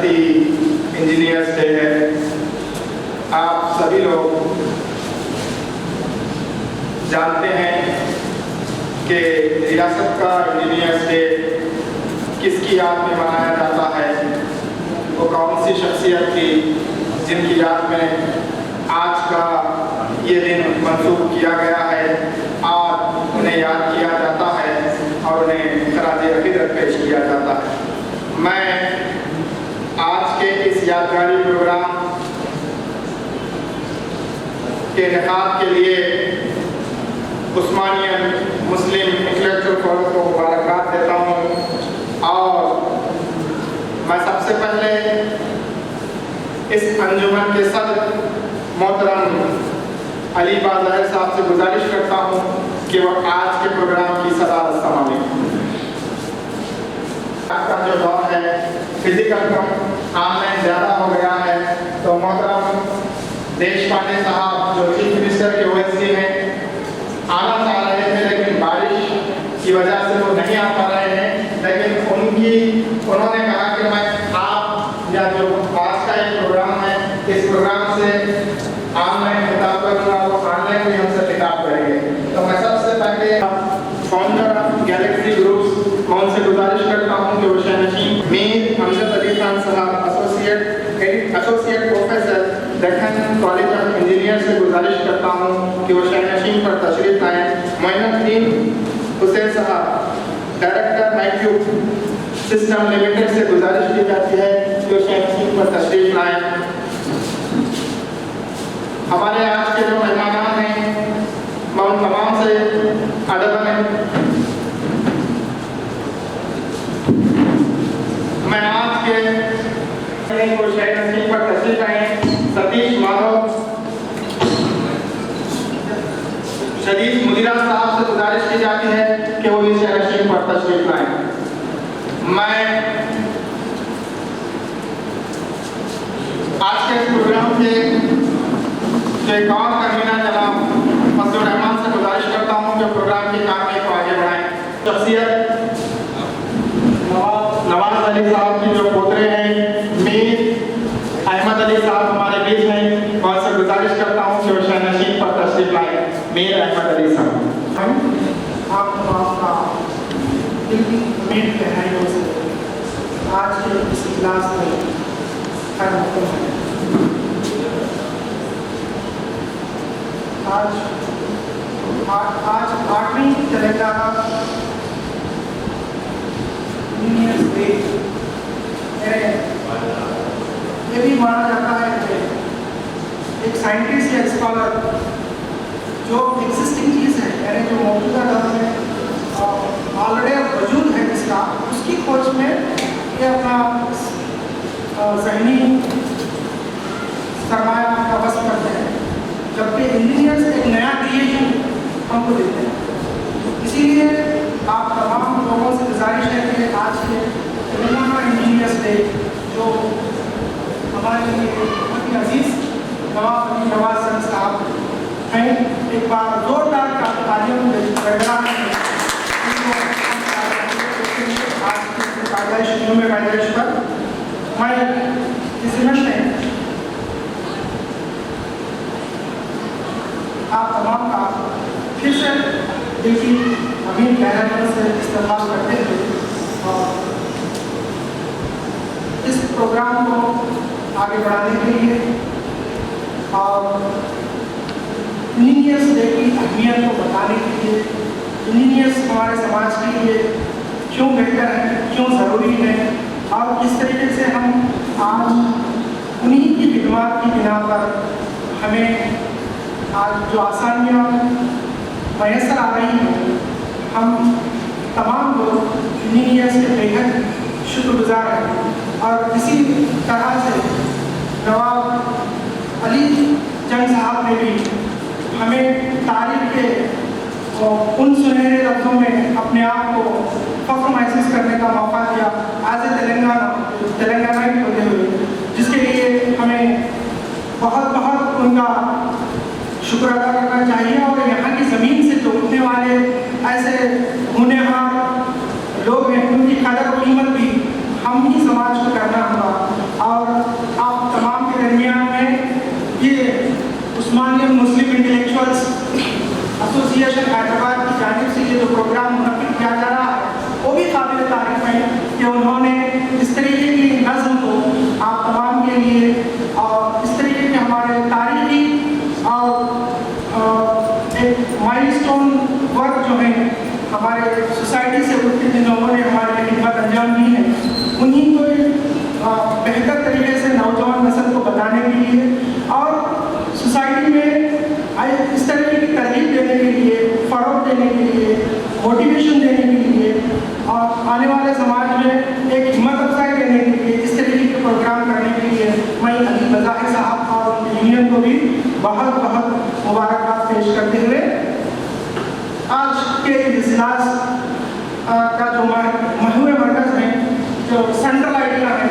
ریاستی engineers day ہے. آپ سبھی لوگ جانتے ہیں کہ ریاست کا انجینئرز ڈے کس کی یاد میں منایا جاتا ہے. وہ کون سی شخصیت تھی جن کی یاد میں آج کا یہ دن منسوخ کیا گیا ہے اور انہیں یاد کیا جاتا ہے اور انہیں خراج عقیدت پیش کیا جاتا ہے. میں آج کے اس یادگاری پروگرام کے انعقاد کے لیے عثمانین مسلم انٹلیکچوئل فورم کو مبارکباد دیتا ہوں اور میں سب سے پہلے اس انجمن کے صدر محترم علی باظاہر صاحب سے گزارش کرتا ہوں کہ وہ آج کے پروگرام کی صدارت سنبھالیں. آج کا جو دور ہے فزیکل کم آن لائن زیادہ ہو گیا ہے تو محترم دیش پانڈے صاحب جو چیف منسٹر کے OSD ہیں آنا چاہ رہے تھے لیکن بارش کی وجہ سے وہ نہیں آ پا رہے ہیں. لیکن انہوں نے کہا کہ میں آپ یا جو آج کا ایک پروگرام ہے اس پروگرام سے آن لائن خطاب کروں گا, وہ آن لائن بھی ہم سے خطاب کریں گے. تو میں سب سے پہلے فاؤنڈر آف گیلیکسی گروپس میں ان سے گزارش کرتا ہوں کہ وہ شہنشین میر امجد علی خان صاحب associate professor Deccan college of engineer سے گزارش کرتا ہوں کہ وہ شہنشین پر تشریف لائیں. معین الدین حسین صاحب ڈائریکٹر مائکیو سسٹم لمیٹڈ سے گزارش کی جاتی ہے کہ وہ شہنشین پر تشریف لائیں. ہمارے آج کے جو مہمانان ہیں میں ان تمام سے میں آج کے شہنشین پر تشریف لائیں. ستیش مادھو شدید مدیرہ صاحب سے گزارش کی جاتی ہے کہ وہ اس شہنشین پر تشریف لائیں. میں آج کے اس پروگرام کے ایک اور کنوینر جناب فضل الرحمان سے گزارش کرتا ہوں کہ پروگرام کی کارروائی کو آگے بڑھائیں. شخصیت نواز علی صاحب کی جو پوترے ہیں میر احمد علی صاحب ہمارے بیچ ہیں, میں ان سے گزارش کرتا ہوں کہ وہ شہنشین پر تشریف لائیں. میر احمد علی صاحب. آپ تمام کا دل کی امید گہرائیوں سے آج کے اس اجلاس میں خیر مقدم ہے. آج 8ویں تلنگانہ انجینئرز ڈے. یہ بھی مانا جاتا ہے کہ ایک سائنٹسٹ یا اسکالر جو ایگزسٹنگ چیز ہے یعنی جو موجودہ دور میں آلریڈی وجود ہے جس کا, اس کی کھوج میں یہ اپنا ذہنی سرمایہ کا وصف کرتے ہیں, جبکہ انجینئرز ایک نیا کریشن ہم کو دیتے ہیں. اسی لیے آپ تمام لوگوں سے گزارش ہے کہ آج کے تلنگانہ انجینئرز ڈے جو ہمارے لیے بہت ہی عزیز نواب علی نواز سر صاحب ہیں, ایک بار زوردار تعلیم آج کی پیدائش پر میں اس مش میں آپ تمام کا پھر سے دل کی امین گہرائیوں سے استقبال کرتے ہوئے اور اس پروگرام کو آگے بڑھانے کے لیے اور انجینئرز ڈے کی اہمیت کو بتانے کے لیے, انجینئرز ہمارے سماج کے لیے کیوں بہتر ہے, کیوں ضروری ہے اور کس طریقے سے ہم آج انہی کی خدمات کی بنا پر ہمیں آج جو آسانیاں میسر آ رہی ہیں, ہم تمام لوگ انجینئرز کے بےحد شکر گزار ہیں. اور اسی طرح سے نواب علی جنگ صاحب نے بھی ہمیں تاریخ کے ان سنہرے لفظوں میں اپنے آپ کو فخر محسوس کرنے کا موقع دیا ایز اے تلنگانہ ہوتے ہوئے, جس کے لیے ہمیں بہت بہت ان کا شکر ادا کرنا چاہیے. اور یہاں کی زمین سے جو اٹھنے والے ایسے ہونہار لوگ ہیں ان کی قدر و قیمت بھی ہم ہی سماج کو کرنا ہوگا. और इस तरीके के हमारे तारीखी और एक माइलस्टोन वर्क जो है हमारे सोसाइटी से उठते जिन लोगों ने हमारे लिए खिदमत अंजाम दी है, उन्हीं को बेहतर तरीके से नौजवान नस्ल को बताने के लिए और सोसाइटी में इस तरीके की तरजीह देने के लिए, फ़रोग़ देने के लिए, मोटिवेशन देने के लिए और आने वाले समाज में एक हिम्मत अफजाई देने के लिए इस तरीके के प्रोग्राम करने के लिए मैं अली मज़ाहिर साहब और उनकी यूनियन को भी बहुत बहुत मुबारकबाद पेश करते हुए आज के इजलास का जो महवे मरकज़ है, जो सेंट्रल आइडिया है,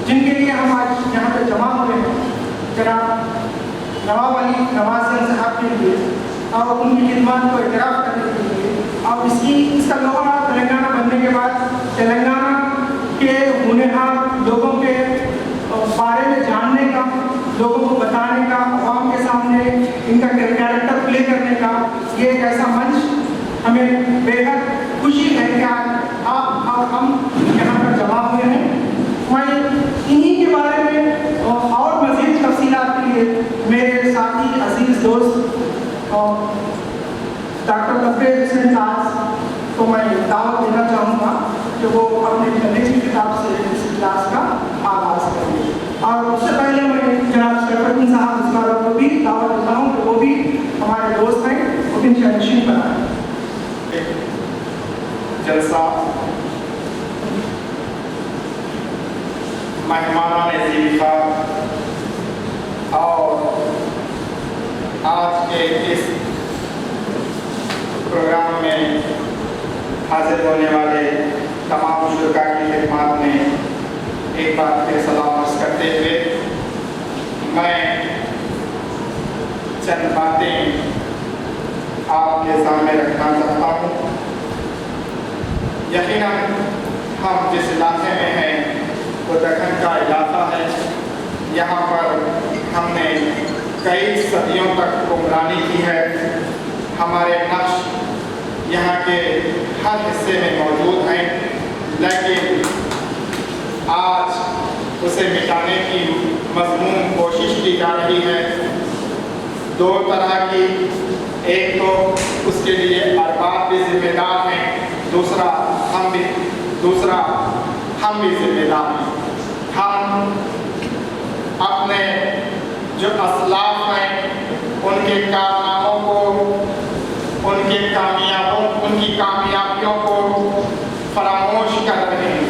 जिनके लिए हम आज यहाँ पे जमा हुए हैं, जनाब नवाब अली नवाज़ साहब के लिए और उनकी खिदमत को इतराफ़ करने के लिए और इसका लोहा तेलंगाना बनने के बाद तेलंगाना के होनहार लोगों के बारे में जानने का, लोगों को बताने का, आवाम के सामने इनका कैरेक्टर प्ले करने का ये एक ऐसा मंच हमें बेहद खुशी है कि आप और हम यहाँ पर जमा हुए हैं। मैं इन्हीं के बारे में और मज़ीद तफ़सीलात के लिए मेरे साथी अजीज़ दोस्त डॉक्टर तफरीह हुसैन ताज को मैं दावत देना चाहूँगा कि वो अपने चलने की किताब से इस क्लास का आगाज़ करेंगे। और उससे पहले मैं जनाब शरफुद्दीन साहब इसमाइल को भी दावत देता हूँ कि वो भी हमारे दोस्त हैं, वो भी शहनशीन बनाएँ। जलसा मेहमानान ज़ीफ़ा और आज के इस प्रोग्राम में हाजिर होने वाले तमाम शुरका की खिदमत में एक बार फिर सलाम अर्ज़ करते हुए मैं चंद बातें आपके सामने रखना चाहता हूँ। यकीनन हम जिस इलाके में हैं वो दक्कन का इलाका है। यहाँ पर हमने कई सदियों तक हुक्मरानी की है। हमारे नक्श यहाँ के हर हिस्से में मौजूद हैं, लेकिन आज उसे मिटाने की मज़मूम कोशिश की जा रही है। दो तरह की, एक तो उसके लिए अरबाब भी जिम्मेदार हैं, दूसरा हम भी जिम्मेदार हैं। हम अपने जो असलाफ हैं उनके कारनामों को, उनकी कामयाबियों को फरामोश कर रहे हैं,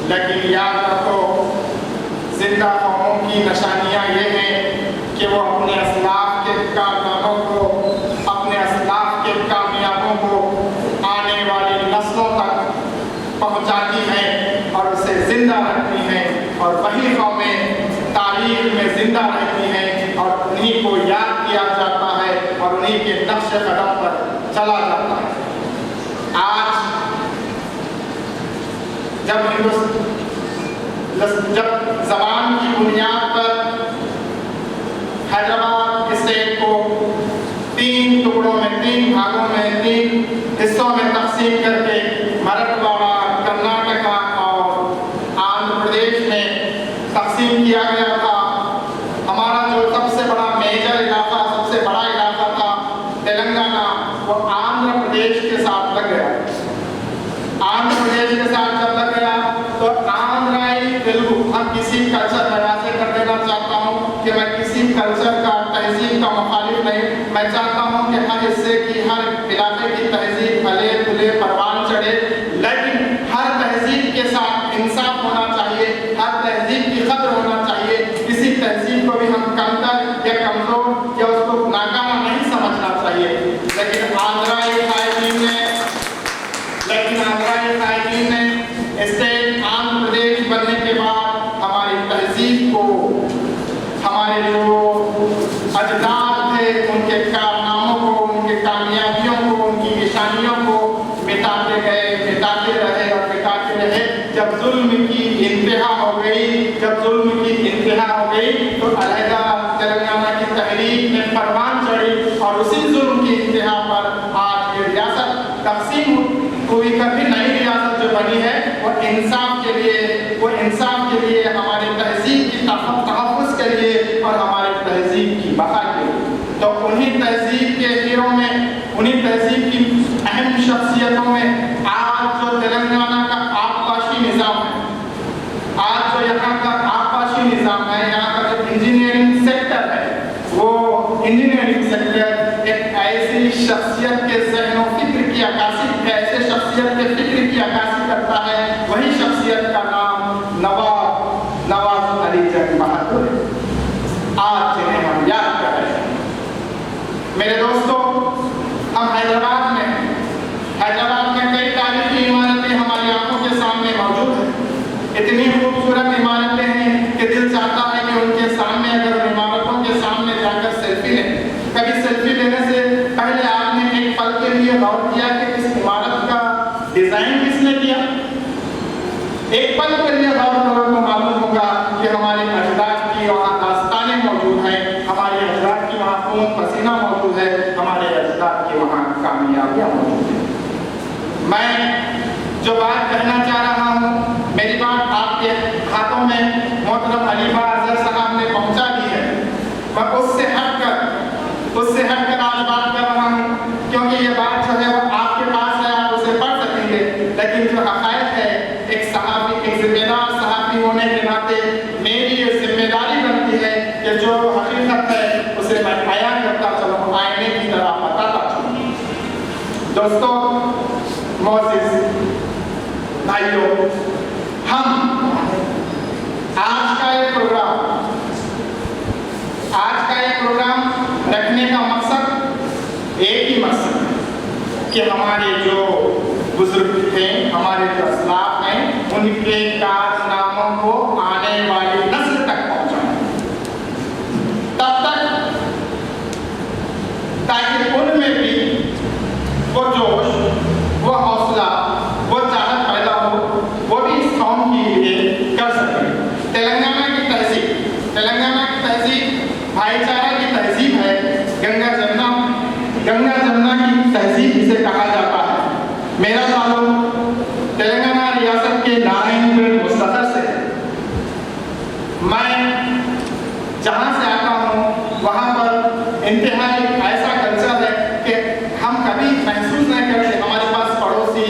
लेकिन याद रखो जिंदा कौमों की निशानियाँ ये हैं कि वो अपने असलाफ के कारनामों को, अपने असलाफ के कामयाबों को आने वाली नस्लों तक पहुँचाती हैं और उसे ज़िंदा रखती हैं, और वही कौमें तारीख में ज़िंदा रहती हैं और उन्हीं को याद किया जाता है और उन्हीं के नक्श कदम पर चला जाता है। आज जब ज़बान की बुनियाद पर हैदराबाद स्टेट को 3 टुकड़ों में, 3 भागों में, 3 हिस्सों में तकसीम करके मराठवाड़ा, कर्नाटका और आंध्र प्रदेश में तकसीम किया गया था, हमारा जो सबसे बड़ा मेजर इलाका, सबसे बड़ा इलाका था तेलंगाना, वो आंध्र प्रदेश के साथ लग गया। आंध्र प्रदेश के साथ जब लग गया तो आंध्राई तेलुगु, हम किसी कल्चर में ऐसे कर देना चाहता हूँ कि मैं किसी कल्चर का, तहजीब का मुखालिफ नहीं। मैं चाहता हूँ कि हर हिस्से की, हर इलाके की तहजीब भले तुले परवान चढ़े, लेकिन हर तहजीब के साथ इंसाफ होना चाहिए, हर तहजीब की कद्र होना चाहिए। किसी तहजीब को भी हम कमतर या कमजोर या उसको नाकाम नहीं समझना चाहिए। लेकिन आंध्राई कायदीन ने स्टेट आंध्र प्रदेश बनने के बाद हमारी तहजीब को, हमारे जो अजदाद थे उनके कारनामों को, उनके कामयाबियों को, उनकी निशानियों को मिटाते गए, मिटाते रहे और मिटाते रहे। जब जुल्म की इंतहा हो गई तो अलहदा तेलंगाना की तहरीक में परवान चढ़ी और उसी जुल्म की इंतहा पर आज ये रियासत तकसीम हुई। कभी नई रियासत जो बनी है वो इंसाफ के लिए हमारे तहजीब की नाम है, यहाँ का जो इंजीनियरिंग सेक्टर है वो इंजीनियरिंग सेक्टर एक ऐसी शख्सियत के ज़हन फिक्र की अक्कासी, ऐसे शख्सियत के फिक्र की अक्कासी करता है, वही शख्सियत का नाम नवाब अली जंग बहादुर आज जिन्हें हम याद कर रहे हैं। मेरे दोस्तों, हम हैदराबाद में कई तारीखी इमारतें हमारी आंखों के सामने मौजूद हैं। इतनी खूबसूरत इमारतें हैं कि दिल चाहता है कि उनके सामने, अगर उन इमारतों के सामने जाकर सेल्फी लें। कभी सेल्फी लेने से पहले आपने एक पल के लिए गौर किया कि इस इमारत का डिजाइन किसने किया? एक पल के लिए गौर करो तो मालूम होगा कि हमारे अजदाद की वहाँ दास्तानें मौजूद हैं, हमारे अजदाद की वहाँ खून पसीना मौजूद है, हमारे अजदाद की वहाँ कामयाबियाँ मौजूद हैं। मैं जो बात कहना चाह रहा हूँ, मेरी बात आपके हाथों में मोहतरम अलीबा अजहर साहब ने पहुँचा दी है। मैं उससे हटकर आज बात कर रहा हूँ, क्योंकि ये बात जो है वो आपके पास है, आप उसे पढ़ सकेंगे, लेकिन जो हक़ाइक़ है, एक जिम्मेदार सहाफ़ी होने के नाते मेरी ये जिम्मेदारी बनती है कि जो हकीकत है उसे मैं बयान करता चलूँ, आईने की तरह बताता चलूँ। दोस्तों, मोअज़्ज़िज़ भाइयों, हम आज का ये प्रोग्राम रखने का मकसद एक ही मकसद है कि हमारे जो बुजुर्ग थे, हमारे जो असलाफ हैं, उनके कारनामों को आने वाली नस्ल तक पहुंचाएं, तब तक ताकि उनमें भी वो जोश, वो हौसला, वो चाहत पैदा हो, वो भी इस कौम के लिए कर सकें। तेलंगाना की तहजीब भाईचारा की तहजीब है। गंगा जमुना की तहजीब इसे कहा जाता है। मेरा ताल्लुक तेलंगाना रियासत के नारायणपेट मुस्तफर से है। मैं जहाँ से आता हूँ वहाँ पर इंतहाई ऐसा कल्चर है कि हम कभी महसूस नहीं करते, हमारे पास पड़ोसी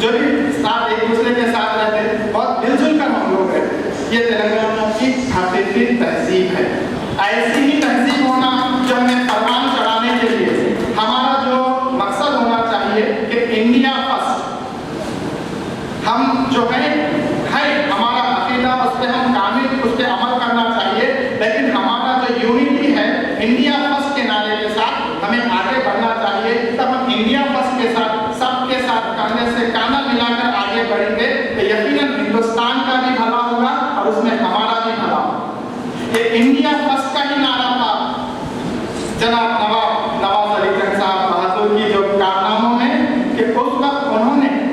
जो भी साथ एक दूसरे के साथ रहते, बहुत मिलजुल कर हम लोग रहते। ये तेलंगाना की हकीकी तहजीब है। ऐसी ही तहजीब होना जो हमें परवान चढ़ाने के लिए हमारा जो मकसद होना चाहिए कि इंडिया फर्स्ट, हम जो है हमारा अकीदा, उस पर हम कामिल उस पर अमल करना चाहिए, लेकिन हमारा जो यूनिटी है इंडिया फर्स्ट के नारे के साथ हमें आगे बढ़ना चाहिए। तब हम इंडिया फर्स्ट के साथ, सबके साथ कांधे से कांधा मिलाकर आगे बढ़ेंगे तो यकीनन हिंदुस्तान का भी भला होगा और उसमें हमारा भी भला होगा। ये इंडिया फर्स्ट का ही नारा था जनाब नवाब अली जंग साहब बहादुर की जो कारनामों में, कि उस वक्त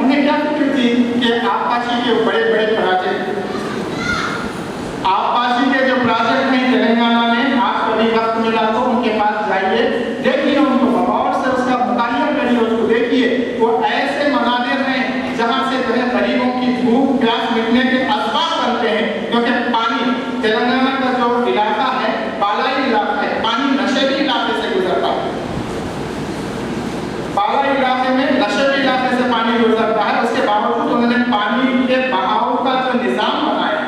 उन्हें क्या फिक्र थी कि आबपाशी के बड़े आबपाशी के जो प्रोजेक्ट हैं तेलंगाना में, आप कभी वक्त मिला तो उनके पास जाइए, देखिए उनको गौर से उसका मुतालिया करिए, उसको देखिए। वो ऐसे मनादिर हैं जहाँ से जो है गरीबों की भूख प्यास मिटने के असबाब बनते हैं, क्योंकि पानी तेलंगाना का जो इलाका है बालाई इलाका है, पानी नशेबी इलाके से गुजरता है। बालाई इलाके में नशेबी इलाके से पानी गुजरता है, उसके बावजूद उन्होंने पानी के बहाव का जो निज़ाम बनाया,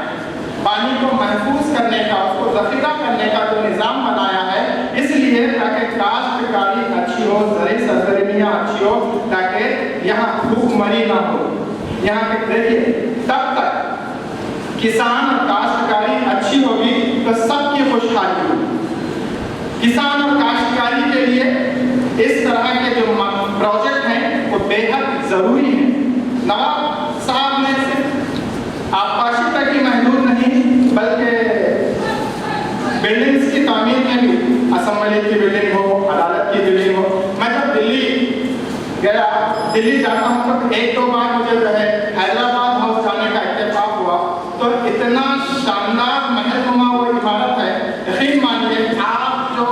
पानी को महफूज करने का, उसको ज़ख़ीरा करने का जो निज़ाम बनाया है, इसलिए ताकि काश्तकारी अच्छी हो, ज़रूरी सरगर्मियाँ अच्छी हो, ताकि यहाँ भूखमरी ना हो। यहाँ पे देखिए, तब तक किसान और काश्तकारी अच्छी होगी तो सबकी खुशहाली होगी। किसान और काश्तकारी के लिए इस तरह के जो प्रोजेक्ट हैं वो बेहद ज़रूरी है। नवाब साहब ने सिर्फ आबपाशी तक ही महदूद नहीं, बल्कि बिल्डिंग्स की तामीर में भी, असम्बली की बिल्डिंग हो, अदालत की बिल्डिंग हो। मैं जब दिल्ली जाता हूँ तो एक दो बार मुझे जो है हैदराबाद हाउस जाने का इत्तेफाक हुआ, तो इतना शानदार महलनुमा वो इमारत है, यकीन मानिए आप जो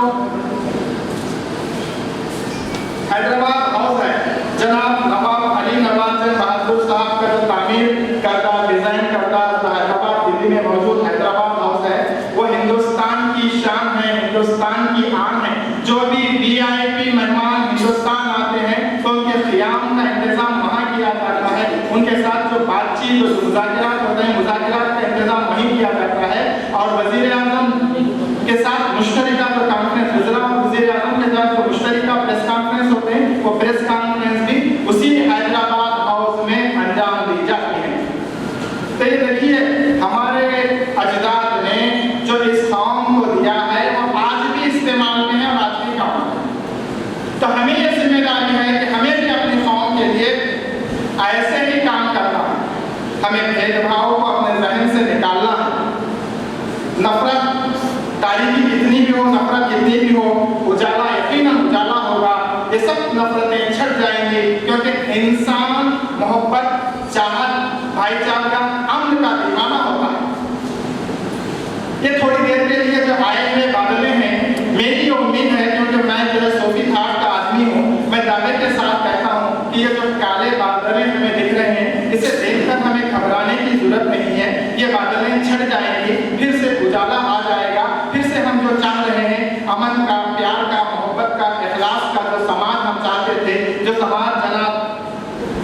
हैदराबाद हाउस है, जनाब नवाब अली बहादुर साहब का जो तामीर करदा, डिज़ाइन करदा जो हैदराबाद दिल्ली में मौजूद हैदराबाद हाउस है, वो हिंदुस्तान की शान है, हिंदुस्तान की आन है। जो भी VIP मेहमान हिंदुस्तान आते हैं तो उनके क़ियाम का इंतज़ाम वहाँ किया जाता है, उनके साथ जो बातचीत, जो मुज़ाकिरात होते हैं, मुज़ाकिरात का इंतज़ाम वहीं किया जाता है। और वज़ीर के साथ मुश्तरका जो कॉन्फ्रेंस वज़ीर और वज़ीर आज़म के साथ जो मुश्तरका प्रेस कॉन्फ्रेंस होते हैं, वो प्रेस कॉन्फ्रेंस भी उसी हैदराबाद हाउस में अंजाम दी जाती है। तो ये देखिए हमारे अजदाद ने जो इस कौम को दिया है वो आज भी इस्तेमाल में है और आज भी काम है। तो हमें ये जिम्मेदारी है कि हमें भी अपनी कौम के लिए ऐसे ही काम करना है। हमें भेदभाव को अपने जहन से निकालना है। नफरत तारीखी कितनी भी हो, नफरत कितनी भी हो, उजाला यकीनन उजाला होगा। ये सब नफरतें छट जाएंगी, क्योंकि इंसान मोहब्बत, चाहत, भाईचारा, अमन का दीवाना होता है। ये थोड़ी देर के लिए जो आए हुए बादलें हैं, मेरी ये उम्मीद है, क्योंकि मैं जो है सूफी थाट का आदमी हूँ, मैं दावे के साथ कहता हूँ कि ये जो काले बादलें हमें दिख रहे हैं, इसे देखकर हमें घबराने की जरूरत नहीं है। ये बादलें छट जाएंगी, फिर से उजाला आ जाएगा, फिर से हम जो चाह रहे हैं अमन का, प्यार का, मोहब्बत का, इखलास का जो समाज हम चाहते थे, जो समाज जनाब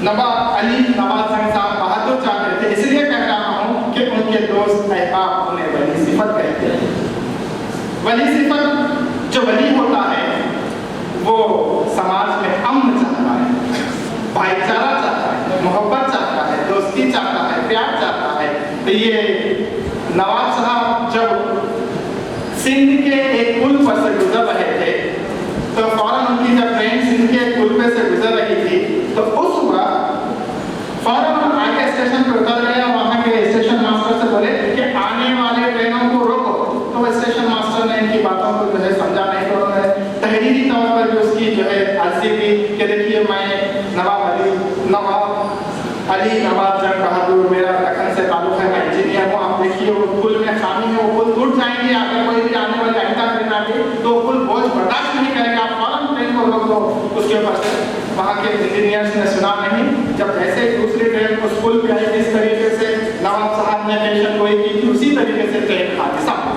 नवाब अली नवाज जंग साहब बहादुर चाहते थे, इसलिए कह रहा हूँ कि उनके दोस्त अहबाब उन्हें वली सिफत कहते हैं। वली सिफत जो वली होता है वो समाज में अमन चाहता है, भाईचारा चाहता है, मोहब्बत चाहता है, दोस्ती चाहता है, प्यार चाहता है। तो ये नवाब साहब जब सिंध के एक पुल पर से गुजर रहे थे, तो फौरन उनकी जब ट्रेन सिंध के पुल पे से गुजर रही थी, तो उस वक्त फौरन आगे स्टेशन पर उतर गए और वहाँ के स्टेशन मास्टर से बोले कि आने वाले ट्रेनों को रोको। तो वो स्टेशन मास्टर ने इनकी बातों को जो है समझा नहीं, तो उन्होंने तहरीरी तौर पर भी उसकी जो है अर्जी दी कि देखिए मैं नवाब अली नवाज जंग बहादुर, मेरा दक्कन से ताल्लुक है, मैं इंजीनियर हूँ। आप देखिए वो पुल में खामी है, वो पुल टूट जाएंगे, अगर कोई भी आने वाली आइंदा ट्रेन आ गई तो वो पुल बोझ बर्दाश्त नहीं करेगा, आप फौरन ट्रेन को रोक दो। उसके ऊपर से वहाँ के इंजीनियर्स ने सुना नहीं। जब ऐसे ही दूसरी ट्रेन उस पुल पे आई, जिस तरीके से नवाब साहब ने पेशन गोई की थी, उसी तरीके से ट्रेन हादसा हुआ।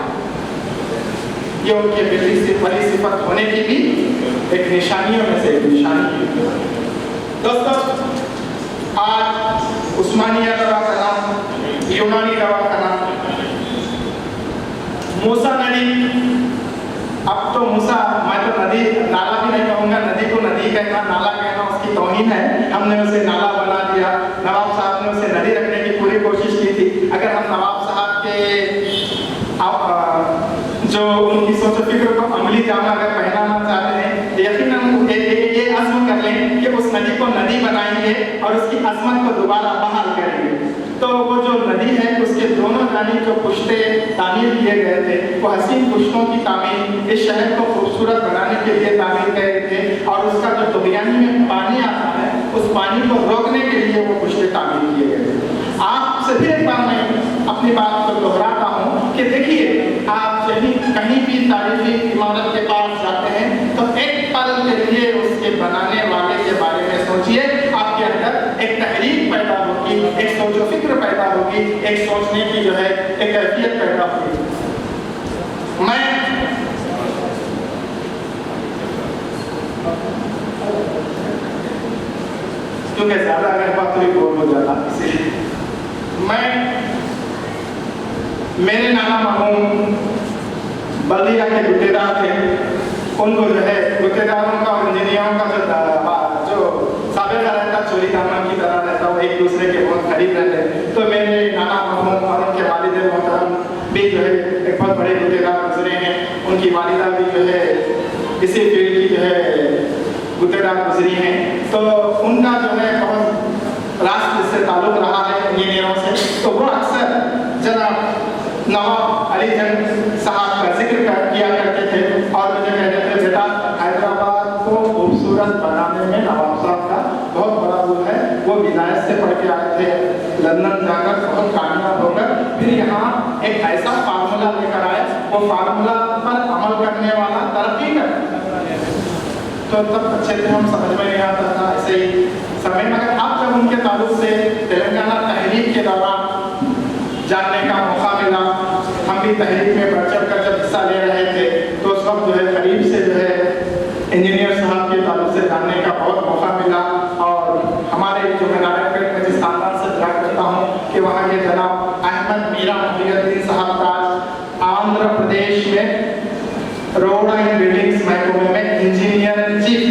ये उनके वली सिफत होने की भी एक निशानियों में से एक निशानी है। दोस्तों, आज उस्मानिया दवाखाना, यूनानी दवाखाना, मूसा नदी, अब तो मूसा, मैं तो नदी नाला भी नहीं कहूँगा, नदी को नदी कहना, नाला कहना उसकी तौहीन है। हमने उसे नाला बना दिया। नवाब साहब ने उसे नदी रखने की पूरी कोशिश की थी। अगर हम नवाब साहब के जो उनकी सोच फिक्र को अमली जामा अगर पहनाना चाहते हैं, यकीनन ये अज़्म कर लें कि उस नदी को नदी बनाएंगे और उसकी अज़मत को दोबारा बहाल करेंगे। तो वो जो नदी है, उसके दोनों जानिब जो पुश्ते तामीर किए गए थे, वो हसीन पुश्तों की तामीर इस शहर को खूबसूरत बनाने के लिए तामीर किए थे, और उसका जो दुबियानी में पानी आता है, उस पानी को रोकने के लिए वो पुश्ते तामीर किए गए थे। आपसे फिर एक बार मैं अपनी बात को दोहराता हूँ कि देखिए, आप कहीं भी तारीखी इमारत के पास जाते हैं तो एक पल के लिए उसके बनाने वाले के बारे में सोचिए। आपके अंदर एक तहरीक पैदा होगी, एक सोचो फिक्र पैदा होगी, एक सोचने की जो है एक कैफियत पैदा होगी। मैं क्योंकि ज्यादा अगर बात तो बोर हो जाता, इसीलिए मेरे नाना मरहूम बल्दिया के गुत्तेदार थे। उनको जो है गुत्तेदारों का और इंजीनियरों का जो साबिक़ा रहता, चोरी दामन की तरह रहता, वो एक दूसरे के बहुत करीब रहते। तो मेरे नाना मरहूम और उनके वालिद मोहतरम भी जो है एक बहुत बड़े गुत्तेदार गुजरे हैं। उनकी वालिदा भी जो है इसी फील्ड की जो है गुत्तेदार गुजरी हैं। तो उनका जो है बहुत रास्ते से ताल्लुक़ रहा है इंजीनियरों से। तो वो अक्सर जनाब नवाब अली जंग साहब का जिक्र किया करते थे और मुझे कहते थे, बेटा हैदराबाद को खूबसूरत बनाने में नवाब साहब का बहुत बड़ा रोल है। वो विलायत से पढ़ के आए थे, लंदन जाकर बहुत कामयाब होकर फिर यहाँ एक ऐसा फार्मूला लेकर आए, वो फार्मूला पर अमल करने वाला तरक्की करता। तो तब अच्छे से हम समझ में नहीं आता था ऐसे ही समय, मगर अब जब उनके ताल्लुक से तेलंगाना तहरीक के दौरान जानने का मौका मिला, हम भी तहरीक में बढ़ चढ़ कर जब हिस्सा ले रहे थे, तो उस वक्त जो है करीब से जो है इंजीनियर साहब के ताल्लुक से जानने का बहुत मौका मिला। और हमारे जो मैं नारायणगढ़ में जिस खानदान से बिलोंग करता हूँ कि वहाँ के जनाब अहमद मीरा मोहिउद्दीन साहब का आंध्र प्रदेश में रोड एंड बिल्डिंग्स महकमे में इंजीनियर इन चीफ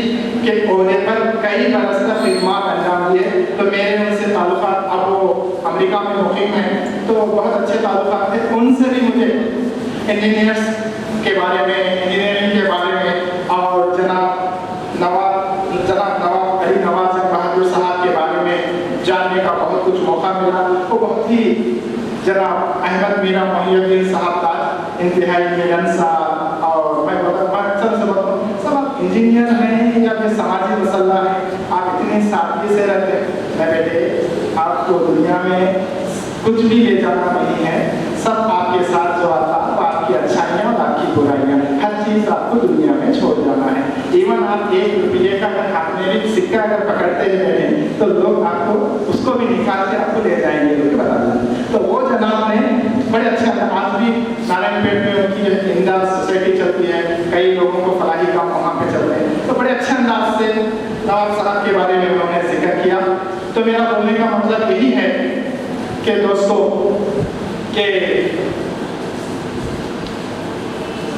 के ओहदे पर कई बरस तक खिदमत अंजाम दिए। तो मेरे उनसे ताल्लुकात, अब वो अमेरिका में मुकीम हैं, तो बहुत अच्छे ताल्लुकात थे। उनसे भी मुझे इंजीनियर्स के बारे में, इंजीनियरिंग के बारे में और जनाब नवाब अली नवाज बहादुर साहब के बारे में जानने का बहुत कुछ मौका मिला। वो बहुत ही जनाब अहमद मीरा मोहिउद्दीन साहब ताज इंतहाई मिलनसार, और मैं अक्सर से बताऊँ सब आप इंजीनियर हैं या फिर समाजी मसला है, आप इतनी सादगी से रहते हैं। मैं बेटे आपको दुनिया में कुछ भी ले जाना नहीं है, सब आपके साथ जो आता है आपकी अच्छाइयाँ और आपकी बुराइयाँ, हर चीज़ आपको दुनिया में छोड़ जाना है। इवन आप 1 रुपये का अगर हाथ में भी सिक्का अगर पकड़ते हुए हैं तो लोग आपको उसको भी निकाल के आपको ले जाएंगे, लोग बता दें। तो वो जनाब ने बड़े अच्छे, आज भी नारायणपेट में उनकी जो इमदाद सोसाइटी चलती है, कई लोगों को फलाही काम वहाँ पे चल रहे हैं, तो बड़े अच्छे अंदाज से नवाब साहब के बारे में उन्होंने जिक्र किया। तो मेरा बोलने का मतलब यही है कि दोस्तों कि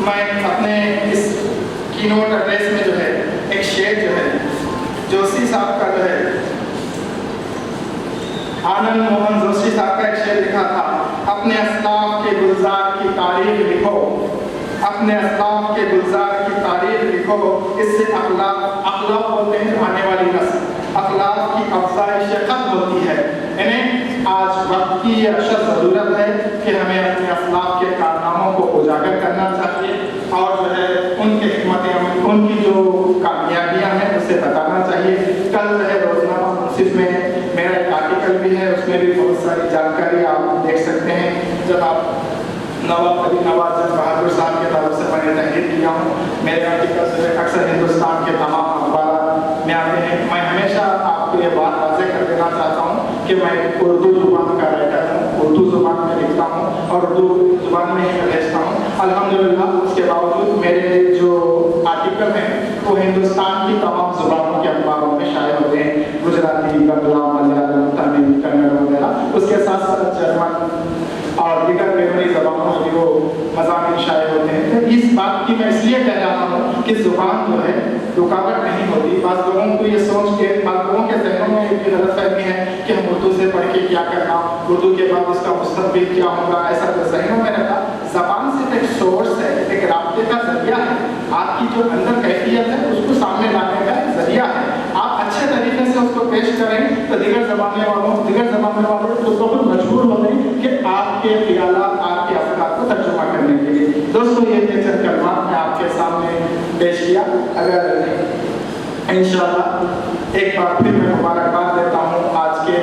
मैं अपने इस कीनोट एड्रेस में जो है एक शेर जो है जोशी साहब का जो है, आनंद मोहन जोशी साहब का एक शेर लिखा था, अपने असलाफ के गुलजार की तारीख लिखो, अपने असलाफ के गुलजार की तारीख लिखो, इससे अखलाक बोलते हैं आने वाली नस्ल, अखलाक की अफजाइश खत्म होती है। इन्हें आज वक्त की ये अशद ज़रूरत है कि हमें अपने अखलाक के कारनामों को उजागर करना चाहिए और जो है उनके हिकमत उनकी जो कामयाबियाँ हैं उसे बताना चाहिए। कल जो है रोज़नामा मुंसिफ में मेरा एक आर्टिकल भी है, उसमें भी बहुत सारी जानकारी आप देख सकते हैं। जब आप नवाब अली नवाज बहादुर साहब के ताल्लुक से मैंने तहरीर किया हूँ, मेरे आर्टिकल जो है अक्सर हिंदुस्तान के तमाम अखबार में आते हैं। मैं हमेशा आपको ये बात वाज़ेह कर देना चाहता हूँ कि मैं उर्दू ज़ुबान का राइटर हूँ, उर्दू ज़ुबान में लिखता हूँ और उर्दू ज़ुबान में ही भेजता हूँ अल्हम्दुलिल्लाह। उसके बावजूद मेरे जो आर्टिकल हैं वो हिंदुस्तान की तमाम ज़ुबानों के अखबारों में शाये होते हैं, गुजराती, बंगला, मलयालम, तमिल, कन्नड़ वगैरह। उसके साथ साथ जर्मन और दीगर बेरूनी ज़बानों में भी वो मज़ामीन शाये होते हैं। तो इस बात की मैं इसलिए कह रहा हूँ कि ज़ुबान जो है रुकावट नहीं होती। बाज़ लोगों को ये सोच के, बाज़ लोगों के ज़हनों में एक गलतफ़हमी है कि हम उर्दू से पढ़ के क्या करना, उर्दू के बाद उसका मुस्तक़बिल क्या होगा, ऐसा तो ज़हनों में रहता। ज़बान सिर्फ एक सोर्स है, एक राब्ते का ज़रिया है, आपकी जो अंदर कैफियत है उसको सामने लाने का एक ज़रिया है। आप अच्छे तरीके से उसको पेश करें तो दिगर ज़माने वाले तो बहुत मजबूर होते हैं कि आपके ख्यालात, आपके अफ़कार को तर्जुमा करने के लिए। दोस्तों ये चंद कलमात मैं आपके सामने पेश किया। अगर इंशाअल्लाह एक बार फिर मैं मुबारकबाद देता हूँ आज के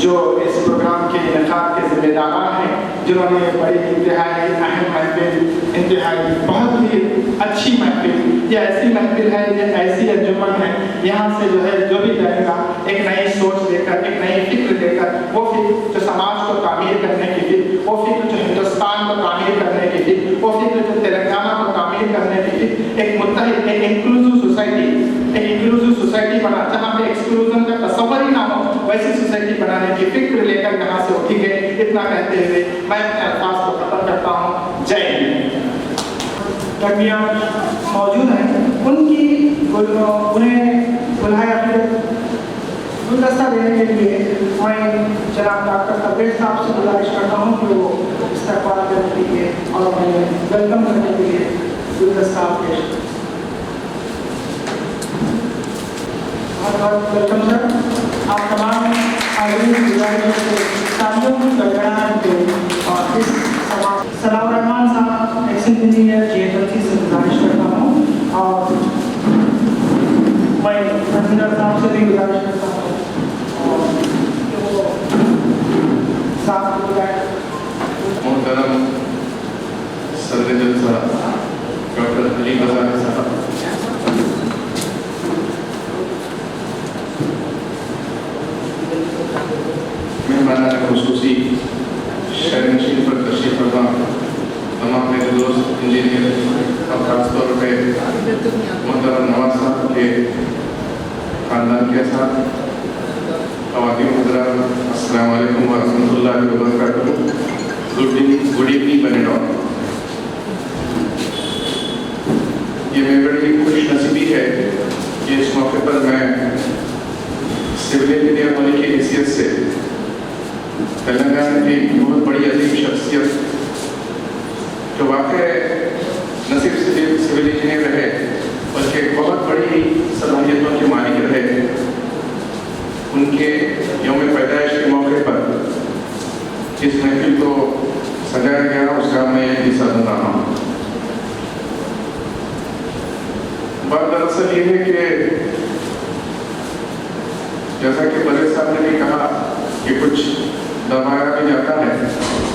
जो इस प्रोग्राम के इनेकाद के ज़िम्मेदारान हैं, जिन्होंने बड़ी इंतहाई अहम महफिल, इंतहाई बहुत ही अच्छी महफिल, ये ऐसी महफिल है, ये ऐसी अंजुमन है, यहाँ से जो है जो भी जाएगा एक नई सोच लेकर, एक नई फिक्र लेकर, वो फिक्र जो समाज को तामीर करने की फिक्र, वो फिक्र जो हिंदुस्तान को तामीर करने की फिक्र, वो फिक्र जो तेलंगाना को तामीर करने की फिक्र, एक मुत्तहिद, एक इंक्लूसिव सोसाइटी बना जहाँ पे एक्सक्लूजन का तस्वर ही ना हो, वैसी सोसाइटी बनाने की फिक्र लेकर यहाँ से उठी गए। इतना कहते हुए मैं अपने अल्फाज को खत्म करता हूँ। जय हिंद। दरमियान मौजूद हैं, उन्हें बुलाया गुलदस्ता देने के लिए मैं जनाब डॉक्टर तब्रेज़ साहब से गुजारिश करता हूँ कि वो इस्तकबाल करने के लिए और हमें वेलकम करने के लिए गुलदस्ता पेश। बहुत वेलकम सर। आप तमाम आदमी गुजारिश तालियों की गड़गड़ाहट के और इस सलाम रहमान साहब एक्स इंजीनियर JHLC से गुजारिश करता हूँ और मैं रविंदर साहब से भी गुजारिश करता हूँ और जो साहब को मोहतरम सदर जलसा डॉक्टर अली बज़ार साहब, मेहमानान ख़ुसूसी शहरनशीन पर तशरीफ़ फरमा तमाम मेरे दोस्त इंजीनियर और ख़ासतौर पर मोहतरम नवाज साहब के ख़ानदान के साथ ख़वातीन हज़रात, अस्सलाम वालेकुम व रहमतुल्लाहि व बरकातुहू। गुड इवनिंग बने डॉक्टर। خوشی ہے کہ اس موقع پر میں سول انجینئر ہونے کی حیثیت سے تلنگانہ کی بہت بڑی عظیم شخصیت جو واقع نہ صرف سول انجینئر رہے بلکہ بہت بڑی صلاحیتوں کے مالک رہے، ان کے یوم پیدائش کے موقع پر اس محفل کو سجایا گیا، اس کا میں حصہ بن رہا ہوں۔ بات دراصل یہ ہے کہ جیسا کہ بلے صاحب نے بھی کہا کہ کچھ دبایا بھی جاتا ہے،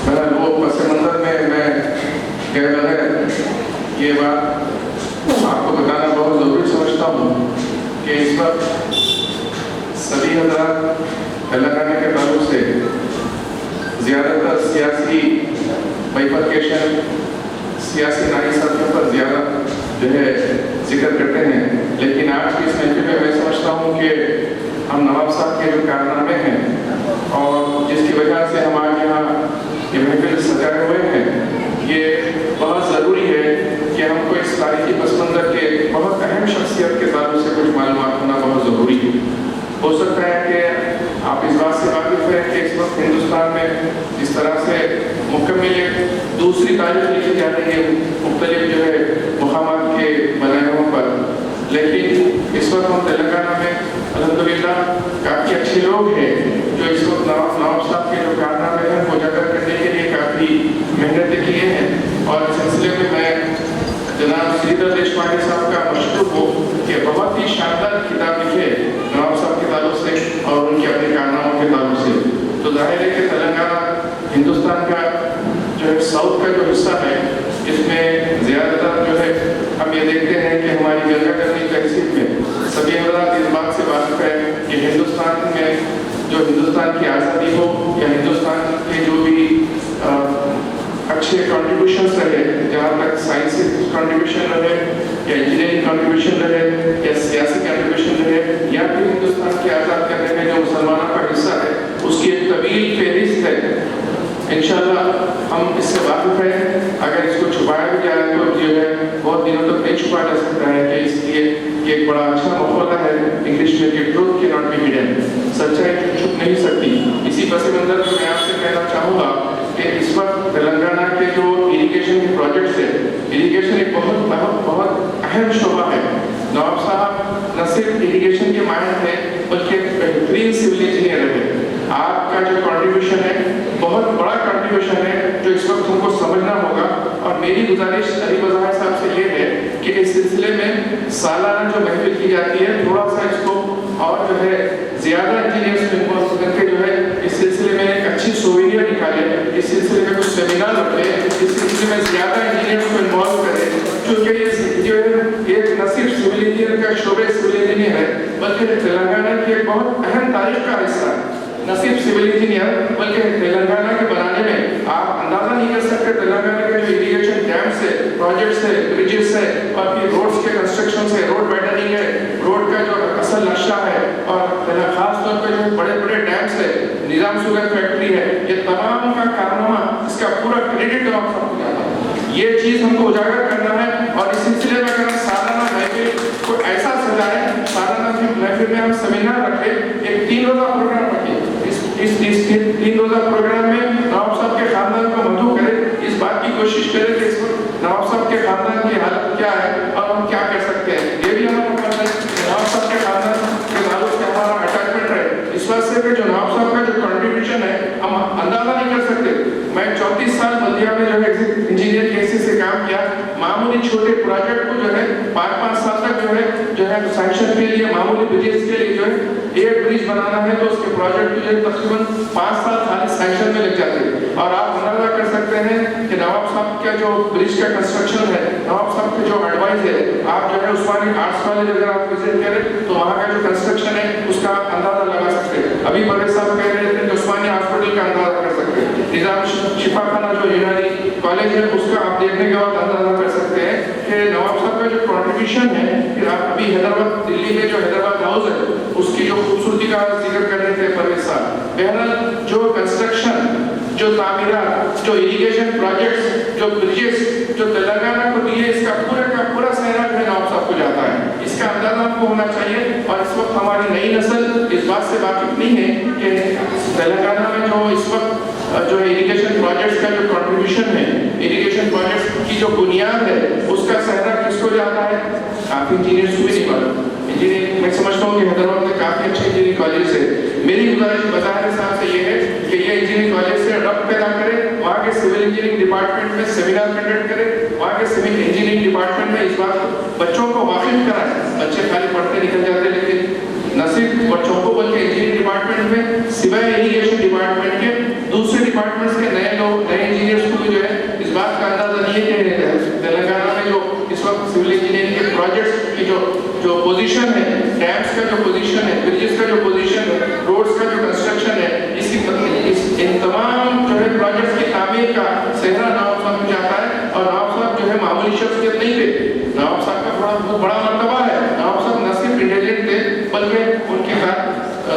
بہرحال وہ پس منظر میں کہہ رہا ہے، یہ بات آپ کو بتانا بہت ضروری سمجھتا ہوں کہ اس وقت سبھی حضرات تلنگانہ کے تعلق سے زیادہ تر سیاسی بائیفرکیشن، سیاسی ناانصافیوں پر زیادہ جو ہے ذکر کرتے ہیں، لیکن آج کی اس محفل میں میں سمجھتا ہوں کہ ہم نواب صاحب کے جو کارنامے ہیں اور جس کی وجہ سے ہم آج یہاں یہ محفل سجائے ہوئے ہیں، یہ بہت ضروری ہے کہ ہم کو اس تاریخی پس منظر کے بہت اہم شخصیت کے تعلق سے کچھ معلومات ہونا بہت ضروری ہے۔ ہو سکتا ہے کہ آپ اس بات سے واقف ہیں کہ اس وقت ہندوستان میں جس طرح سے مکمل ایک دوسری تاریخ لکھی جا رہی ہے مختلف جو ہے مقامات کے بنائیوں پر، لیکن اس وقت ہم تلنگانہ میں الحمدللہ کافی اچھے لوگ ہیں جو اس وقت نواب صاحب کے جو کارنامے ہیں وہ اجاگر کرنے کے لیے کافی محنتیں کیے ہیں، اور اس سلسلے میں میں جناب سریدر دیشپانڈے صاحب کا مشکور ہوں کہ بہت ہی شاندار کتاب لکھے نواب صاحب کے تعلق سے اور ان کے اپنے کارناموں کے تعلق سے۔ تو ظاہر ہے کہ تلنگانہ ہندوستان کا جو ہے ساؤتھ کا جو حصہ ہے، اس میں زیادہ تر جو ہے ہم یہ دیکھتے ہیں کہ ہماری گنگا کرنی تہذیب میں سبھی حضرات اس بات سے واقف ہے کہ ہندوستان میں جو ہندوستان کی آزادی ہو یا ہندوستان کے جو بھی اچھے کنٹریبیوشنس رہے، جہاں تک سائنسی کنٹریبیوشن رہے یا انجینئرنگ کنٹریبیوشن رہے یا سیاسی کنٹریبیوشن رہے یا پھر ہندوستان کی آزاد کرنے میں جو مسلمانوں کا حصہ ہے، اس کی ایک طویل فہرست ہے۔ انشاءاللہ ہم اس سے واقف ہیں، اگر اس کو چھپایا بھی جائے تو جو ہے بہت دنوں تک نہیں چھپایا جا سکتا ہے، کہ اس لیے یہ ایک بڑا اچھا مقولہ ہے انگلش میں کہ ٹروتھ کی ناٹ بی ہڈن، سچائی چھپ نہیں سکتی۔ اسی پس منظر میں میں آپ سے کہنا چاہوں گا کہ اس وقت تلنگانہ کے جو اریگیشن کے پروجیکٹس ہیں، اریگیشن ایک بہت اہم شعبہ ہے۔ نواب صاحب نہ صرف اریگیشن کے ماہر ہیں بلکہ بہترین سول انجینئر ہیں۔ آپ کا جو کنٹریبیوشن ہے بہت بڑا کنٹریبیوشن ہے جو اس وقت ہم کو سمجھنا ہوگا، اور میری گزارش علی بظاہر صاحب سے یہ ہے کہ اس سلسلے میں سالانہ جو محفل کی جاتی ہے تھوڑا سا اس کو اور جو ہے زیادہ انجینئرس کو انوالو کر کے جو ہے اس سلسلے میں ایک اچھی سووینئر نکالے، اس سلسلے میں کچھ سیمینار رکھے، اس سلسلے میں زیادہ انجینئرس کو انوالو کرے، کیونکہ یہ جو ہے ایک نہ صرف سول انجینئر کا شعبہ سول انجینئر ہے بلکہ تلنگانہ کی ایک بہت اہم تاریخ کا حصہ ہے۔ نہ صرف سول انجینئر بلکہ تلنگانہ کے بنانے میں آپ اندازہ نہیں کر سکتے تلنگانہ کے جو اریگیشن ڈیمس ہے، پروجیکٹس ہے، برجز ہے، اور پھر روڈز کے کنسٹرکشن ہے، روڈ وائڈننگ ہے، روڈ کا جو اصل نقشہ ہے، اور خاص طور پہ جو بڑے بڑے ڈیمس ہے، نظام شوگر فیکٹری ہے، یہ تمام کا کارنامہ اس کا پورا کریڈٹ نواب صاحب کو جاتا ہے۔ یہ چیز ہم کو اجاگر کرنا ہے، اور اس سلسلے میں اگر ہم سالانہ محفل کو ایسا سجائیں، سالانہ محفل میں ہم سیمینار رکھیں، ایک 3 روزہ پروگرام رکھیں، اس 3 روزہ پروگرام میں نواب صاحب کے خاندان کو مدعو کریں، اس بات کی کوشش کریں کہ اس وقت نواب صاحب کے خاندان کی حالت کیا ہے اور ہم کیا کر سکتے ہیں۔ یہ بھی ہمارا مقصد ہے کہ نواب صاحب کے خاندان کے تعلق سے ہمارا اٹیچمنٹ رہے، اس وجہ سے کہ جو نواب صاحب کا جو کنٹریبیوشن ہے ہم اندازہ نہیں کر سکتے۔ میں 34 سال بلدیہ میں جو ہے انجینئر کے حیثیت سے کام کیا، معمولی چھوٹے پروجیکٹ کو جو ہے 5 سال تک جو ہے سینکشن کے لیے معمولی بریجز کے لیے جو ہے ایک برج بنانا ہے تو اس کے پروجیکٹ کو جو ہے تقریباً 5 سال خالی سینکشن میں لگ جاتے ہیں، اور آپ اندازہ کر سکتے ہیں کہ نواب صاحب کا جو برج کا کنسٹرکشن ہے، نواب صاحب کی جو ایڈوائز ہے، آپ جو ہے عثمانی آرٹس کالج اگر آپ وزٹ کریں تو وہاں کا جو کنسٹرکشن ہے اس کا اندازہ لگا سکتے ہیں۔ ابھی پرویز صاحب کہہ رہے تھے کہ عثمانی ہاسپٹل کا اندازہ کر سکتے ہیں، نظام شفا خانہ جو یونانی کالج ہے اس کا آپ دیکھنے کے بعد اندازہ کر سکتے ہیں کہ نواب صاحب کا جو کنٹریبیوشن ہے۔ پھر آپ ابھی حیدرآباد دلی میں جو حیدرآباد ہاؤس ہے اس کی جو خوبصورتی کا ذکر کر رہے تھے پرویز صاحب، بہرحال جو کنسٹرکشن، جو تعمیرات، جو اریگیشن پروجیکٹس، جو برجز جو تلنگانہ کو دیے، اس کا پورا سہرا جو ہے نواب صاحب کو جاتا ہے۔ اس کا اور اس وقت ہماری نئی نسل اس بات سے واقف نہیں ہے کہ تلنگانہ میں جو اس وقت جو اریگیشن پروجیکٹس کا جو کنٹریبیوشن ہے، اریگیشن پروجیکٹس کی جو بنیاد ہے، اس کا سہرا کس کو جاتا ہے؟ کافی انجینئرس کو بھی نہیں معلوم. انجینئرنگ میں سمجھتا ہوں کہ حیدرآباد میں کافی اچھے انجینئرنگ کالجز ہے. میری گزارش بظاہر صاحب سے یہ ہے کہ یہ انجینئرنگ کالج سے ربط پیدا کرے، وہاں کے سول انجینئرنگ ڈپارٹمنٹ میں سیمینار کنڈکٹ کرے، وہاں کے سول انجینئرنگ ڈپارٹمنٹ میں اس بات بچوں کو واقف کرائے. بچے خالی پڑھتے نکل جاتے، لیکن نہ صرف بچوں کو بلکہ انجینئرنگ ڈپارٹمنٹ میں سوائے اریگیشن ڈپارٹمنٹ کے دوسرے ڈپارٹمنٹس کے نئے لوگ، نئے انجینئرس کو بھی جو ہے اس بات کا اندازہ نہیں ہے کہ تلنگانہ میں جو اس وقت سول انجینئرنگ کے پروجیکٹس کی جو پوزیشن ہے، ڈیمس کا جو پوزیشن ہے، برجز کا جو پوزیشن ہے، روڈز کا جو کنسٹرکشن ہے، ان تمام جو ہے پروجیکٹس کی تعمیر کا سہرا نواب صاحب کو جاتا ہے. اور نواب صاحب جو ہے معمولی شخصیت نہیں تھے. نواب صاحب کا بہت بڑا مرتبہ ہے. نواب صاحب نہ صرف انٹیلیجنٹ تھے بلکہ ان کے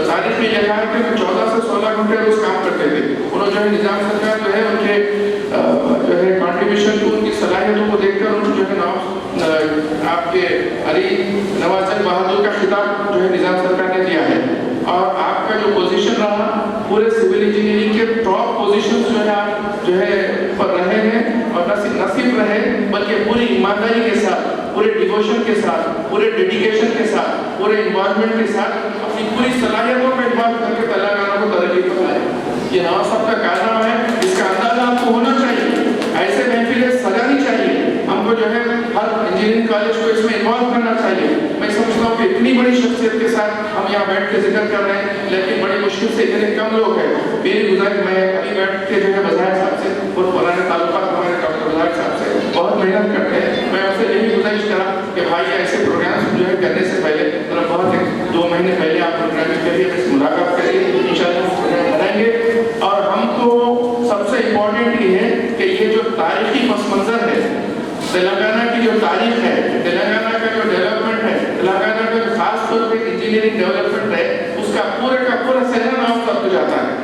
تاریخ میں لکھا ہے کہ 14 سے 16 گھنٹے روز کام کرتے تھے. انہوں جو ہے نظام سرکار جو ہے ان کے جو ہے کنٹریبیوشن کو، ان کی صلاحیتوں کو دیکھ کر ان جو ہے آپ کے علی نواز بہادر کا خطاب جو ہے نظام سرکار نے دیا ہے. اور آپ کا جو پوزیشن رہا پورے سول انجینئرنگ کے ٹاپ پوزیشن جو ہے آپ جو ہے پر رہے ہیں. اور نہ صرف رہے بلکہ پوری ایمانداری کے ساتھ، پورے ڈیووشن کے ساتھ، پورے ڈیڈیکیشن کے ساتھ، پورے انوالومنٹ کے ساتھ اپنی پوری صلاحیتوں کا استعمال کر کے تلنگانہ کو ترقی پر لائے. یہ نواب صاحب کا کارنامہ ہے، اس کا اندازہ آپ کو ہونا چاہیے. ایسے محفلیں سجانی چاہیے. ہم کو جو ہے ہر انجینئرنگ کالج کو اس میں انوالو کرنا چاہیے. میں سمجھتا ہوں کہ اتنی بڑی شخصیت کے ساتھ ہم یہاں بیٹھ کے ذکر کر رہے ہیں، لیکن بڑی مشکل سے اتنے کم لوگ ہیں. میری گزارش، میں ابھی بیٹھ کے جو ہے بظاہر صاحب سے بہت پرانے تعلقات ہمارے ڈاکٹر بظاہر صاحب سے بہت محنت کرتے ہیں. میں آپ سے یہی گزارش کرا کہ بھائی ایسے پروگرام جو ہے کرنے سے پہلے بہت 2 مہینے پہلے آپ پروگرام کریے، ملاقات کریے، انشاءاللہ بنائیں گے. اور ہم کو سب سے امپورٹنٹ یہ ہے کہ یہ جو تاریخی پس منظر ہے، تلنگانہ کی جو تاریخ ہے، تلنگانہ کا جو ڈیولپمنٹ ہے، تلنگانہ کا جو خاص طور پہ انجینئرنگ ڈیولپمنٹ ہے، اس کا پورا سہرا نواب صاحب کو جاتا ہے.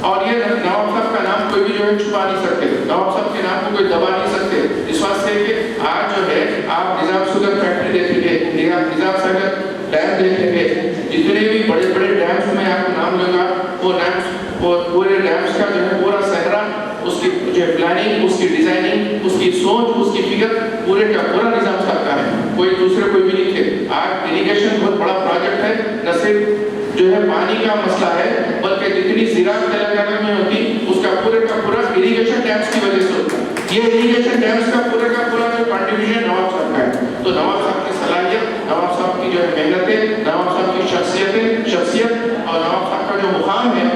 اور یہ نواب صاحب کا نام کوئی بھی جو ہے چھپا نہیں سکتے، نواب صاحب کے نام کو کوئی دبا نہیں سکتے. اس واسطے کہ آج جو ہے آپ نظام شوگر فیکٹری دیکھیں گے، نظام ساگر ڈیم دیکھیں گے، جتنے بھی بڑے بڑے ڈیمس میں آپ کو نام لوں گا، وہ ڈیمس، وہ پورے ڈیمس کا جو ہے پورا سہرا، اس کی جو پلاننگ، اس کی ڈیزائننگ، اس کی سوچ، اس کی فکر پورے کا پورا نظام صاحب کا ہے. کوئی دوسرے کوئی بھی نہیں تھے. آج اریگیشن بہت بڑا پروجیکٹ ہے. نہ صرف جو ہے پانی کا مسئلہ ہے بلکہ جتنی زراعت تلنگانہ میں ہوتی اس کا پورا اریگیشن ڈیمس کی وجہ سے ہوتا ہے. یہ اریگیشن ڈیمس کا پورا جو کنٹریبیوشن نواب صاحب کا ہے. تو نواب صاحب کی صلاحیت، نواب صاحب کی جو ہے محنتیں، نواب صاحب کی شخصیت اور نواب صاحب کا جو مقام ہے،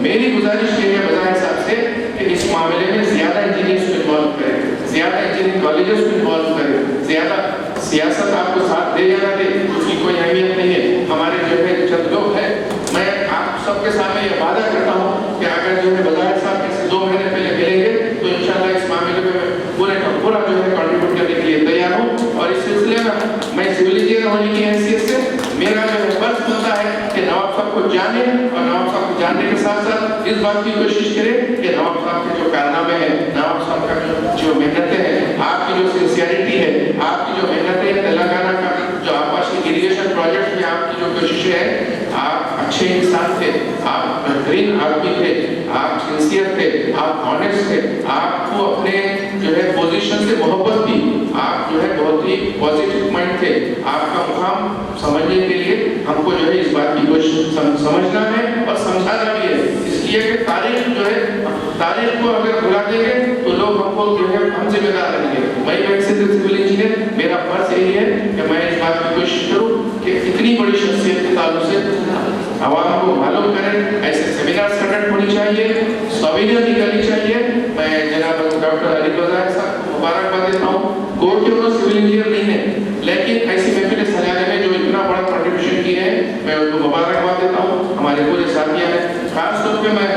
میری گزارش یہ ہے بظاہر صاحب سے کہ اس معاملے میں زیادہ انجینئرس کو انوالو کریں، زیادہ انجینئرنگ کالجز کو انوالو کریں. زیادہ سیاست آپ کو ساتھ دے یا نہ دے اس کی کوئی اہمیت نہیں ہے. ہمارے جو ہے چند لوگ ہیں، میں آپ سب کے سامنے یہ وعدہ کرتا ہوں کہ اگر جو ہے بظاہر صاحب اس 2 مہینے پہلے ملیں گے تو انشاءاللہ اس معاملے میں پورا جو ہے کنٹریبیوٹ کرنے کے لیے تیار ہوں. اور اس سلسلے میں سول انجینئر ہونے کی حیثیت سے میرا جو ہے فرض بنتا ہے کہ نواب صاحب کو جانے، اور نواب صاحب کو جاننے کے ساتھ ساتھ اس بات کی کوشش کرے کہ نواب صاحب کے جو کارنامے ہیں، نواب صاحب کا جو محنتیں ہیں، آپ کی جو سنسیئرٹی ہے، آپ کی جو محنتیں ہیں، تلنگانہ کا جو آپاشی اریگیشن پروجیکٹ میں آپ کی جو کوششیں ہیں، آپ اچھے انسان تھے، آپ بہترین آدمی تھے، آپ سنسیئر تھے، آپ آنیسٹ تھے، آپ کو اپنے جو ہے پوزیشن سے محبت تھی، آپ جو ہے بہت ہی پازیٹیو مائنڈ تھے. آپ کا مقام سمجھنے کے لیے ہم کو جو ہے اس بات کی کوشش سمجھنا ہے اور سمجھانا بھی ہے. اس لیے کہ تاریخ جو ہے، تاریخ کو اگر بھلا دیں گے تو لوگ ہم کو جو ہے ہم ذمہ دار رہیں گے. میں ایک سول انجینئر، میرا فرض یہی ہے کہ میں اس بات کی کوشش کروں کہ اتنی بڑی شخصیت کے تعلق سے عوام کو معلوم کریں. ایسے سیمینار کنڈکٹ ہونی چاہیے، سوینئر نکلنی چاہیے. میں جناب ڈاکٹر علی بظاہر صاحب کو مبارکباد دیتا ہوں. گو کہ انہوں سول انجینئر نہیں ہے لیکن ایسی محفلیں سجانے میں جو اتنا بڑا کنٹریبیوشن کیے ہیں، میں ان کو مبارکباد دیتا ہوں. ہمارے پورے ساتھیاں ہیں. خاص طور پہ میں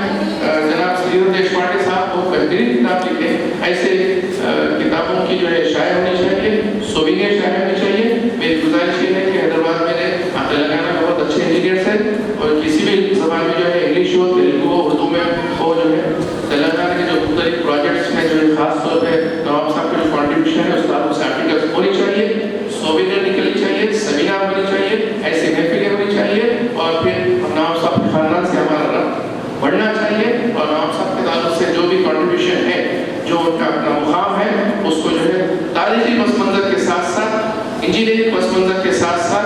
جناب سریندر دیشپانڈے صاحب بہت بہترین کتاب لکھے. ایسے کتابوں کی جو ہے شائع ہونی چاہیے، سوینئر شائع ہونی چاہیے. میری گزارش یہ ہے کہ حیدرآباد میں تلنگانہ میں بہت اچھے انجینئرس ہیں اور کسی بھی زبان میں جو ہے انگلش ہو، تیلگو ہو، اردو میں ہو، جو ہے تلنگانہ کے جو مختلف پروجیکٹس میں جو ہے خاص طور پہ نواب صاحب کا جو کنٹریبیوشن ہے اس تعلق سے آرٹیکلس ہونی چاہیے، سوینئر نکلنی چاہیے، سیمینار ہونی چاہیے، ایسی محفلیں ہونی چاہیے. तारीखी पस मंजर के साथ साथ इंजीनियरिंग पस मंजर के साथ साथ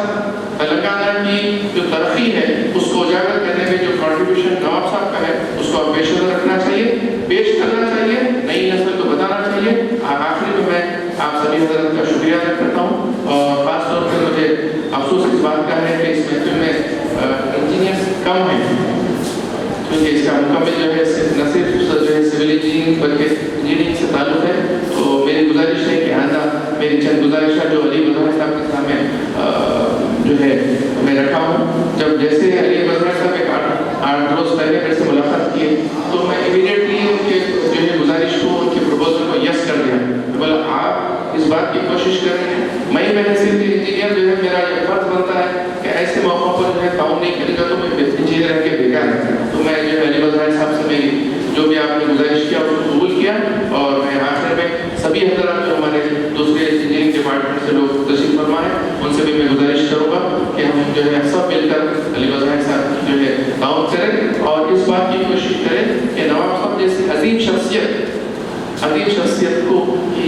तेलंगाना की जो तरक्की है उसको उजागर करने में जो कंट्रीब्यूशन नवाब साहब का है उसको आप पेश नजर रखना चाहिए, पेश करना चाहिए, नई नस्ल को बताना चाहिए। आखिरी में मैं आप सभी हजरत का शुक्रिया अदा करता हूँ और खास तौर पर मुझे अफसोस इस बात का है कि इस महफिल में इंजीनियर्स कम हैं, क्योंकि इसका मुकम्मल जो है न सिर्फ जो है सिविल इंजीनियरिंग बल्कि इंजीनियरिंग से ताल्लुक़ है। तो मेरी गुजारिश है कि आंदा मेरी चंद गुजारिशा जो अली बज़ार साहब के सामने जो है मैं रखा हूँ। जब जैसे अली बज़ार साहब एक 8 रोज़ पहले मेरे से मुलाकात किए तो मैं इमीडिएटली उनके जो है गुजारिश को, उनके प्रपोजल को यस कर दिया। बोला आप इस बात की कोशिश कर रहे हैं, मैं हैसियत इंजीनियर जो है मेरा ये फर्ज बनता है कि ऐसे मौक़ों पर जो है ताउन नहीं करेगा तो मैं इंजीनियर रह के बेकार है। तो मैं जो है अली बज़ार साहब से मेरी जो भी आपने गुजारिश किया उसको कबूल किया और मैं आखिर में सभी हज़रात जो हमारे दूसरे इंजीनियरिंग डिपार्टमेंट से लोग तशरीफ़ फरमा हैं उनसे भी मैं गुजारिश करूँगा कि हम जो है सब मिलकर अली बज़ार साहब की जो है ताउन करें और इस बात की कोशिश करें कि नवाब साहब जैसी अजीम शख्सियत को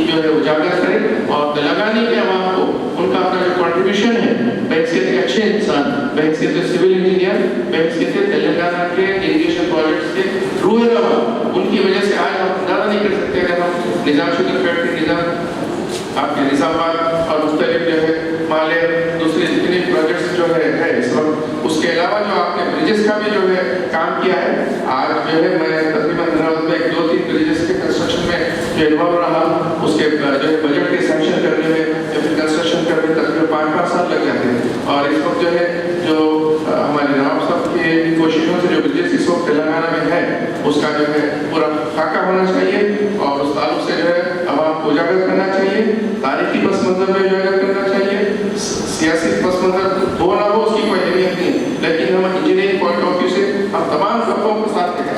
जो है उजागर करें और तेलंगाना के अवाम को उनका अपना जो कंट्रीब्यूशन है बहैसियत के अच्छे इंसान, बहैसियत सिविल इंजीनियर, बहैसियत तेलंगाना के इरिगेशन प्रोजेक्ट्स के रूए रवा, उनकी वजह से आज हम अंदाजा नहीं कर सकते अगर हम निज़ाम शुगर फैक्ट्री, निज़ाम आपके निज़ामाबाद और मुख्तलिफ जो है माले दूसरे जितने प्रोजेक्ट्स जो है इस वक्त, उसके अलावा जो आपने ब्रिजेस का भी जो है काम किया है। आज जो है मैं तकरीबन 2-3 ब्रिजेस के कंस्ट्रक्शन में जो इन्वॉल्व रहा, उसके जो है बजट के सैंक्शन करने में या फिर कंस्ट्रक्शन करने में तकरीबन 5 साल लग जाते हैं और इस वक्त जो है जो हमारे नवाब साहब की कोशिशों से जो ब्रिजेस इस वक्त तेलंगाना में है उसका जो है पूरा खाका होना चाहिए और उस ताल्लुक से जो है आवाम को उजागर करना चाहिए, तारीखी पस मंजर में उजागर करना चाहिए। सियासी पस मंजर हो ना हो उसकी कोई अहमियत नहीं है, लेकिन हम इंजीनियरिंग पॉइंट ऑफ व्यू से हम तमाम तबकों के साथ हैं,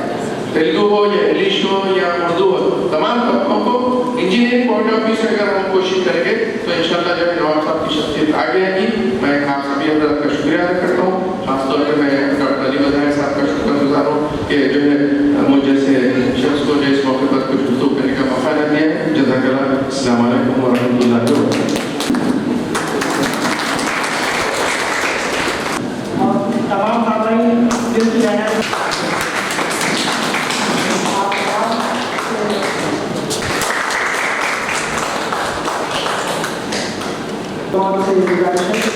तेलुगु हो या इंग्लिश हो या उर्दू हो, तमाम तबकों को इंजीनियरिंग पॉइंट ऑफ व्यू से अगर हम कोशिश करेंगे तो इंशाल्लाह जो है नवाब साहब की शख्सियत आगे आएगी। मैं आप सभी हज़रात का शुक्रिया अदा करता हूँ, खासतौर पर मैं डॉक्टर अली बज़ार साहब का शुक्रगुज़ार हूँ कि जो है मुझ जैसे शख्स को जो इस मौके पर कुछ गुफ्तगू करने का मौका दिया है। जज़ाकल्लाह। अस्सलामु अलैकुम व रहमतुल्लाहि व बरकातहू। तमाम साथीन दिल की रहना बहुत से गुजारिश है कि